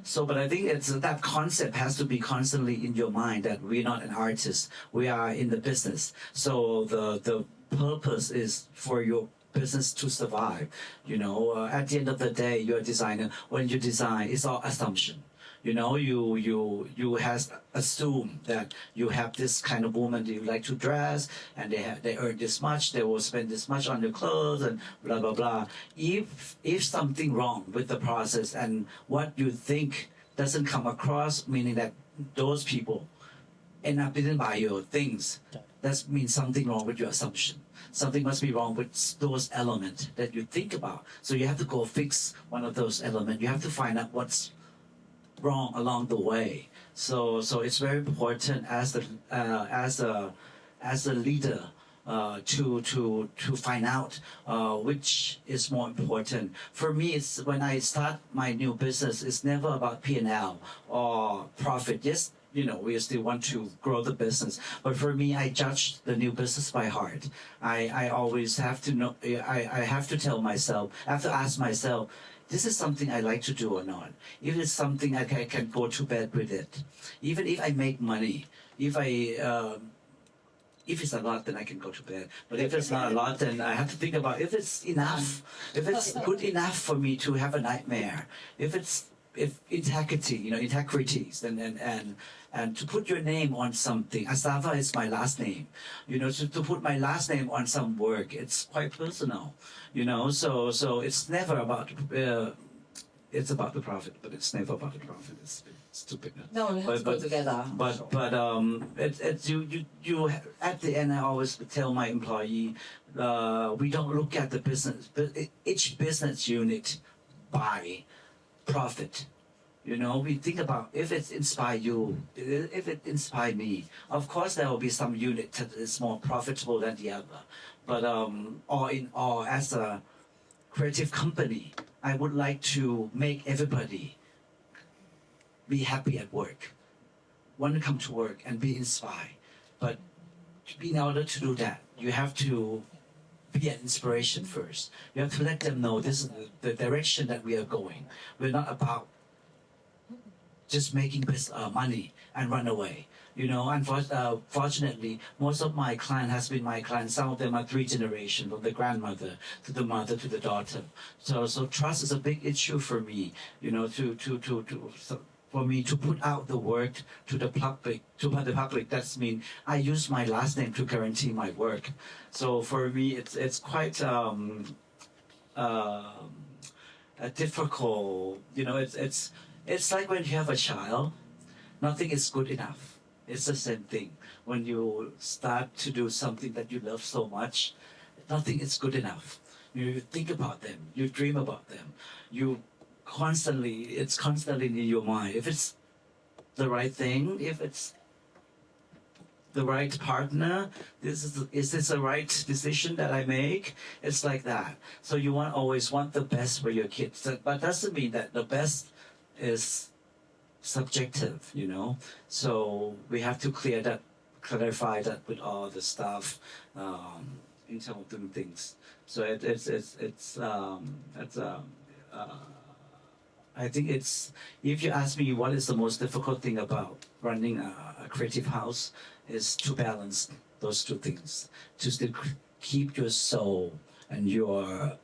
So, but I think it's that concept has to be constantly in your mind that we're not an artist, we are in the business. So the purpose is for your business to survive. At the end of the day, you're a designer. When you design, it's all assumption. You has assume that you have this kind of woman that you like to dress, and they earn this much, they will spend this much on your clothes, and blah blah blah. If something wrong with the process and what you think doesn't come across, meaning that those people end up didn't buy your things, that means something wrong with your assumption. Something must be wrong with those elements that you think about. So you have to go fix one of those elements. You have to find out what's wrong along the way. So it's very important as a leader to find out which is more important. For me, it's when I start my new business, it's never about P&L or profit. Yes, we still want to grow the business. But for me, I judge the new business by heart. I always have to know. I have to tell myself. I have to ask myself, this is something I like to do or not. If it's something I can go to bed with it, even if I make money, if it's a lot, then I can go to bed. But if it's not a lot, then I have to think about if it's enough, if it's good enough for me to have a nightmare, if integrity, integrities, and to put your name on something. Asava is my last name. To put my last name on some work, it's quite personal. So it's never about. It's about the profit, but it's never about the profit. It's stupid. No, we have to go together. But it's you at the end. I always tell my employee, we don't look at the business, but each business unit by profit. We think about if it inspire you, if it inspire me. Of course, there will be some unit that is more profitable than the other, but all as a creative company, I would like to make everybody be happy at work, want to come to work and be inspired. But in order to do that, you have to be an inspiration first. You have to let them know this is the direction that we are going. We're not about just making money and run away. Unfortunately, most of my clients has been my clients. Some of them are 3 generations, from the grandmother to the mother to the daughter. So trust is a big issue for me. For me to put out the work to the public, that's mean I use my last name to guarantee my work. So for me, it's quite difficult. It's like when you have a child, nothing is good enough. It's the same thing. When you start to do something that you love so much, nothing is good enough. You think about them, you dream about them, it's constantly in your mind. If it's the right thing, if it's the right partner, is this the right decision that I make? It's like that. So you always want the best for your kids, but doesn't mean that the best is subjective. So we have to clarify that with all the stuff in terms of doing things. So I think it's, if you ask me what is the most difficult thing about running a creative house, is to balance those two things, to still keep your soul and your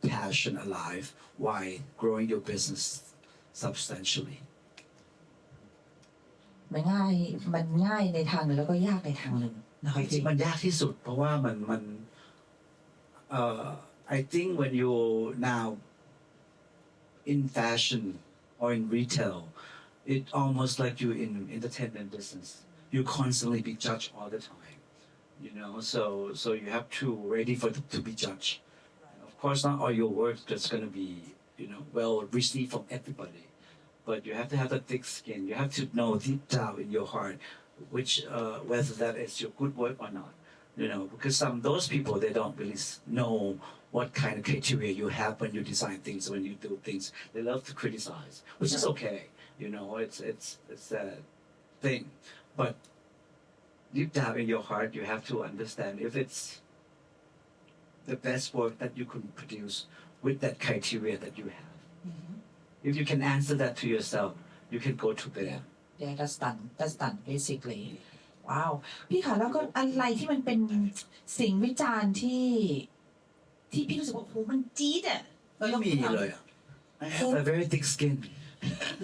passion alive while growing your business substantially. มันง่ายในทางหนึ่งแล้วก็ยากในทางหนึ่งนะคะ จริงๆมันยากที่สุดเพราะว่ามันI think when you now in fashion or in retail, it almost like you in entertainment business. You constantly be judged all the time, so you have to ready to be judged. Of course, not all your work that's going to be well received from everybody, but you have to have a thick skin. You have to know deep down in your heart whether that is your good work or not. Because those people, they don't really know what kind of criteria you have when you design things, when you do things. They love to criticize, which is okay. It's a thing, but deep down in your heart, you have to understand if it's the best work that you can produce with that criteria that you have. If you can answer that to yourself, you can go to bed. Yeah, that's done basically. ว้าวพี่คะแล้วก็อะไรที่มันเป็นสิ่งวิจารณ์ที่พี่รู้สึกว่าโอ้โหมันจี๊ดอ่ะ ไม่มีเลยอ่ะ I have a very thick skin.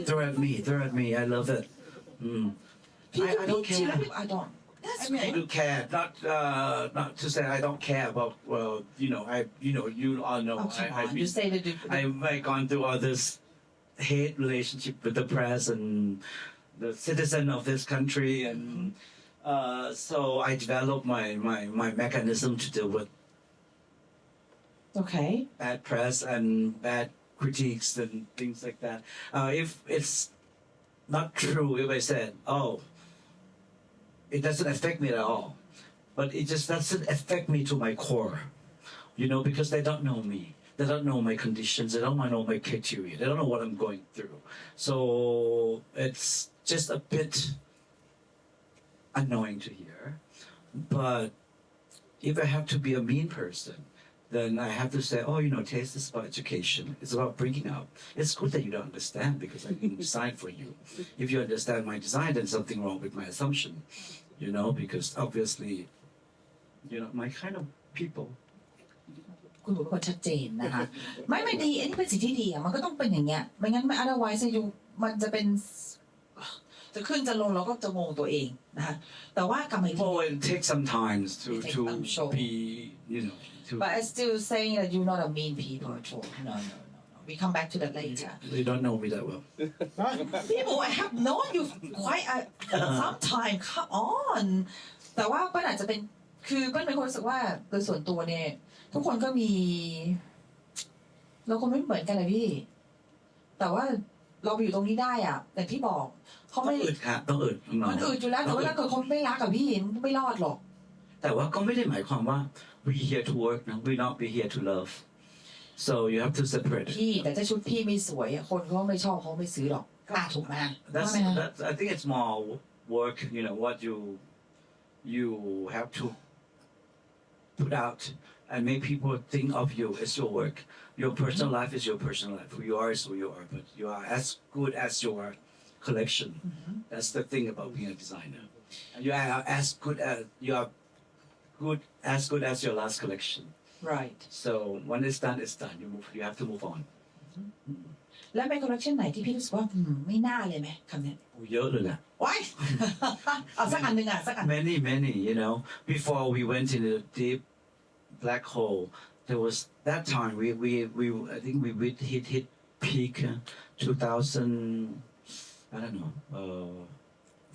Throw at me. I love it. I don't care. I don't. That's I mean, I do care. Not to say I don't care about. Well, you all know. You say that I've gone through all this hate relationship with the press and the citizen of this country, and so I developed my mechanism to deal with bad press and bad critiques and things like that. If it's not true, if I said, oh, it doesn't affect me at all, but it just doesn't affect me to my core, because they don't know me. They don't know my conditions. They don't know my criteria. They don't know what I'm going through. So it's just a bit annoying to hear. But if I have to be a mean person, then I have to say, oh, taste is about education. It's about bringing up. It's good that you don't understand because I didn't design for you. If you understand my design, then something wrong with my assumption, because obviously, my kind of people. คุณเป็นคนชัดเจนนะคะ ไม่ดีอันนี้เป็นสิ่งที่ดีอ่ะมันก็ต้องเป็นอย่างเงี้ยไม่งั้นไม่ otherwise มันจะเป็นจะขึ้นจะลงเราก็จะงงตัวเองนะคะแต่ว่ากลับมาอีกที Well, it takes some time I'm sure. to be, to. but I still saying that you're not a mean people at all no we come back to that later You don't know me that well. people I have known you quite some time come on แต่ว่าเปิ้ลอาจจะเป็นคือเปิ้ลเป็นคนรู้สึกว่าโดยส่วนตัวเนี่ยทุกคนก็มีเราคงไม่เหมือนกันเลยพี่ แต่ว่าเราไปอยู่ตรงนี้ได้อ่ะแต่ที่บอกเขาไม่ ต้องอึด มันอืดอยู่แล้วแต่ว่าถ้าเกิดเขาไม่รักกับพี่มันไม่รอดหรอก แต่ว่าก็ไม่ได้หมายความว่า we here to work นะ we not be here to love so you have to separate it พี่แต่ถ้าชุดพี่ไม่สวยอะคนเขาไม่ชอบเขาไม่ซื้อหรอกถูกไหม that's I think it's more work what you have to put out and make people think of you as your work your personal life is your personal life who you are is who you are but you are as good as your collection that's the thing about being a designer and you are as good as your last collection right so when it's done you have to move on แล้วเป็นคอลเลคชันไหนที่พี่รู้สึกว่าไม่น่าเลยไหมคำนี้ เยอะเลยแหละ ว้าย เอาสักอันหนึ่งอ่ะสักอัน many before we went in the deep black hole there was that time we I think we hit peak 2000 I don't know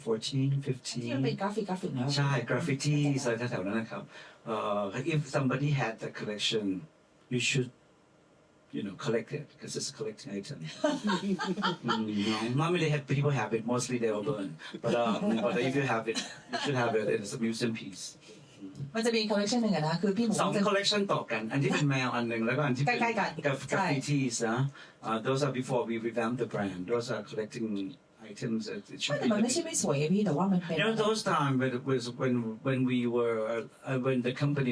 14 ที่มันเป็น 15กราฟิกนะ ใช่ graffiti อะไรแถวๆนั้นนะครับif somebody had the collection you should collect it because it's a collecting item. Normally people have it, mostly they will burn. But if you have it, you should have it. It's a museum piece. มันจะมีคอลเลคชันหนึ่งอะนะคือพี่หมู สอง collection ต่อกัน อันที่เป็นแมวอันหนึ่งแล้วก็อันที่เป็น ใกล้ๆกัน graffitis นะ those are before we revamped the brand. Those are collecting items. It ไม่ should แต่ be มันไม่ใช่ไม่สวยไงพี่แต่ว่ามันเป็น those time when we were when the company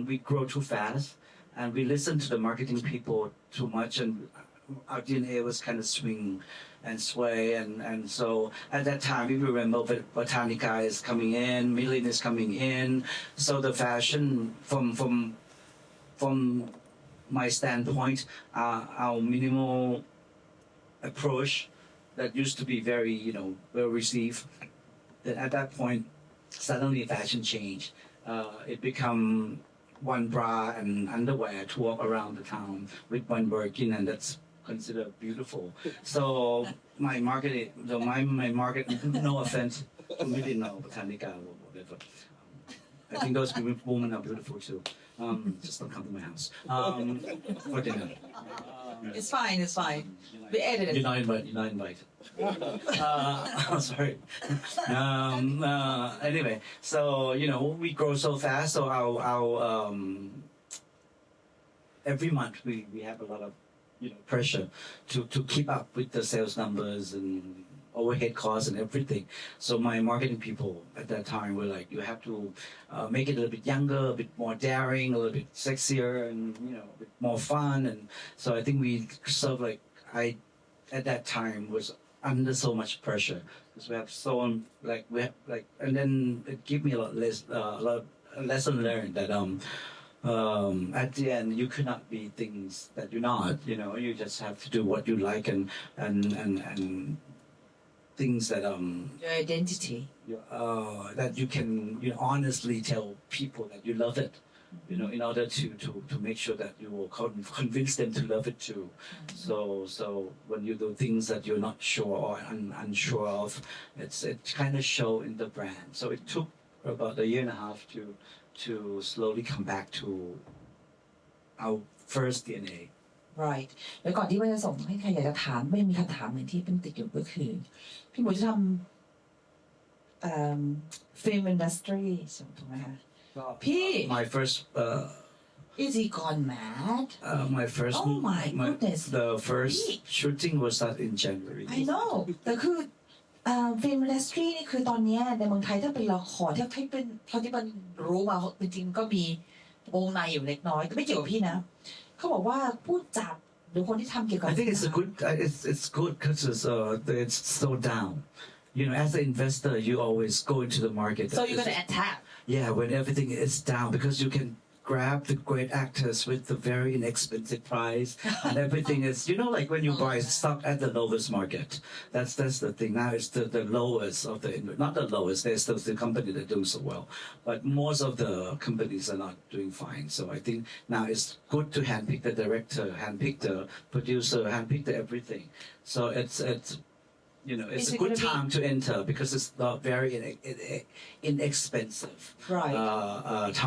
we grow too fast and we listened to the marketing people too much and our DNA was kind of swing and sway and so at that time we remember Botanica is coming in, Millen is coming in, so the fashion from my standpoint our minimal approach that used to be very well received then at that point suddenly fashion changed it become one bra and underwear to walk around the town with one Birkin and that's considered beautiful. So my market, no offense to Millen or Botanica or whatever. I think those women are beautiful too. Just don't come to my house for dinner. it's fine we edit it You're not invited. I'm sorry. Anyway, so we grow so fast. So our every month we have a lot of pressure to keep up with the sales numbers and overhead costs and everything. So my marketing people at that time were like, you have to make it a little bit younger, a bit more daring, a little bit sexier, and a bit more fun. And so I think we sort of I at that time was under so much pressure because we have and then it gave me a lot lesson learned that at the end you could not be things that you're not. You just have to do what you like and things that your identity that you can honestly tell people that you love it. In order to make sure that you will convince them to love it too. So when you do things that you're not sure or unsure of, it kind of show in the brand. So it took about a year and a half to slowly come back to our first DNA. right แล้วก่อนที่ว่าจะส่งให้ใครอยากจะถามไม่มีคำถามหนึ่งที่เป็นติดอยู่ก็คือพี่หมูจะทำfilm industry ถูกไหมคะพี่ My first is he gone mad my first Oh my goodness. the first shooting was that in January. I know แต่คือ ฟิล์มอินดัสทรีนี่คือตอนเนี้ยในเมืองไทยถ้าเป็นละครที่เป็นเท่าที่มันรู้มาจริงๆก็มีวงในอยู่เล็กน้อยก็ไม่เกี่ยวกับพี่นะเขาบอกว่าผู้จัดหรือคนที่ทำเกี่ยวกับ I think it's a good. It's good because it's slowed down. You know, as an investor, you always go into the market. so you're gonna attack Yeah, when everything is down, because you can grab the great actors with the very inexpensive price, and everything is, you know, like when you buy stock at the lowest market. That's the thing. Now it's the lowest of the, not the lowest. There's still the company that do so well, but most of the companies are not doing fine. So I think now it's good to handpick the director, handpick the producer, handpick the everything. So it's. You know, it's Is a it good gonna be- time to enter because it's not very inexpensive Right.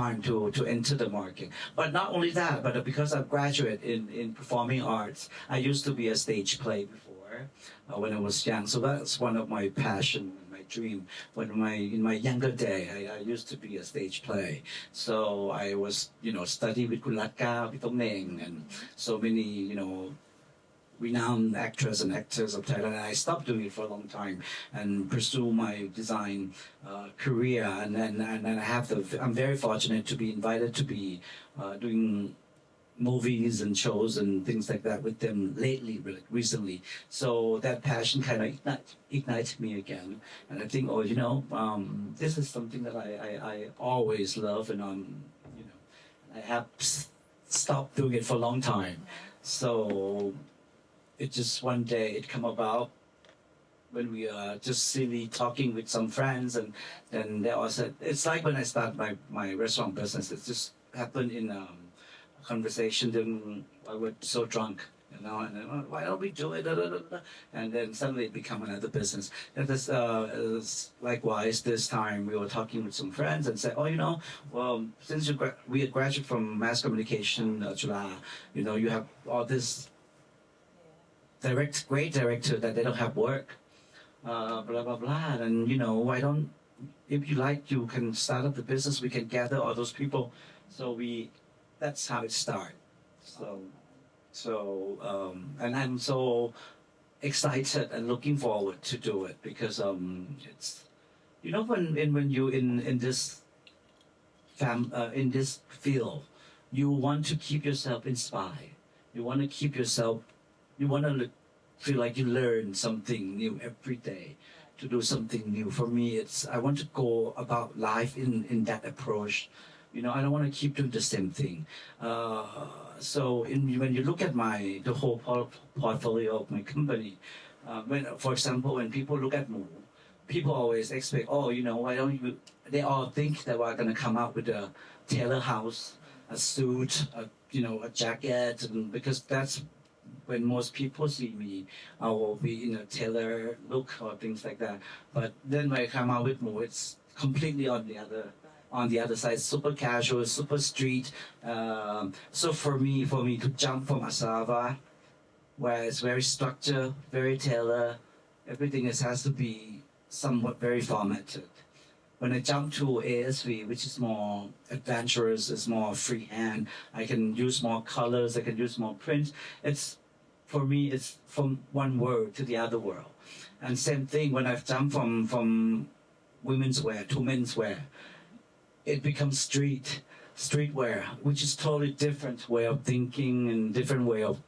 time to enter the market. But not only that, but because I'm graduate in performing arts, I used to be a stage play before when I was young. So that's one of my passion, my dream. When in my younger day, I used to be a stage play. So I was, you know, study with Kulatka, Pitong and so many, you know, renowned actors and actors of Thailand. And I stopped doing it for a long time and pursue my design career. And then I'm very fortunate to be invited to be doing movies and shows and things like that with them recently. So that passion kind of ignites me again. And I think, oh, you know, this is something that I always love, and you know, I have stopped doing it for a long time. So it just one day it come about when we are just silly talking with some friends, and then there was it's like when I start my restaurant business, it just happened in a conversation. Then I was so drunk, you know, and then, oh, why don't we do it? And then suddenly it become another business. And this likewise this time we were talking with some friends and said, oh, you know, well, since we are graduate from mass communication, Chula, you know, you have all this great director that they don't have work, blah blah blah. And you know, why don't, if you like, you can start up the business. We can gather all those people. So that's how it started. And I'm so excited and looking forward to do it because it's, you know, when you in this in this field, you want to keep yourself inspired. You want to keep yourself. You want to feel like you learn something new every day, to do something new. For me, it's I want to go about life in that approach. You know, I don't want to keep doing the same thing. So when you look at the whole portfolio of my company, for example, when people look at Moo, people always expect, oh, you know, why don't you? They all think that we're gonna come out with a tailor house, a suit, you know, a jacket, and because that's when most people see me, I will be in a tailor look or things like that. But then when I come out with Moo, it's completely on the other side, super casual, super street. So for me to jump from Asava, where it's very structured, very tailor, everything has to be somewhat very formatted. When I jump to ASV, which is more adventurous, it's more freehand, I can use more colors, I can use more print. For me, it's from one world to the other world. And same thing when I've jumped from women's wear to men's wear, it becomes streetwear, which is totally different way of thinking and different way of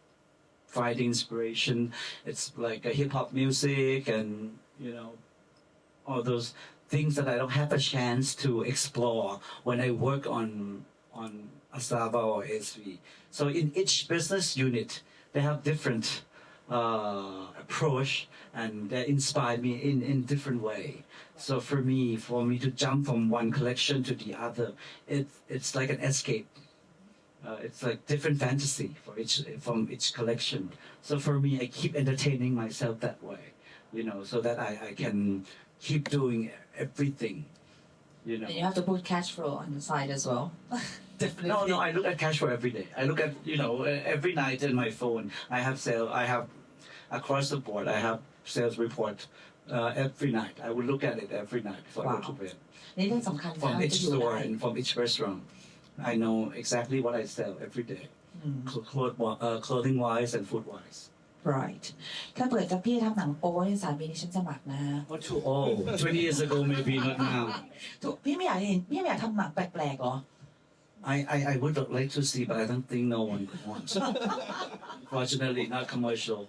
finding inspiration. It's like a hip hop music and, you know, all those things that I don't have a chance to explore when I work on Asava or ASV. So in each business unit, they have different approach, and they inspire me in different way. So for me to jump from one collection to the other, it's like an escape. It's like different fantasy from each collection. So for me, I keep entertaining myself that way, you know, so that I can keep doing everything, you know. and you have to put cash flow on the side as well. Definitely. No, I look at cash flow every day. I look at, you know, every night in my phone. I have across the board. I have sales report every night. I will look at it every night before I go to bed. นี่เรื่องสำคัญนะ From each จะอยู่ได้ store and from each restaurant, I know exactly what I sell every day, clothing wise and food wise. right ถ้าเปิดจะพี่ทำหนังโป๊ในสามีดิฉันจะหมักนะ Or too old. 20 years ago, maybe not now. พี่ไม่อยากเห็นพี่ไม่อยากทำหนังแปลกๆเหรอ I would like to see, but I don't think no one wants. Fortunately, not commercial.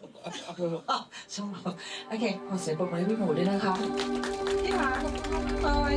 ชอบโอเคขอเสียงปรบมือให้พี่หมูด้วยนะคะพี่หมาบาย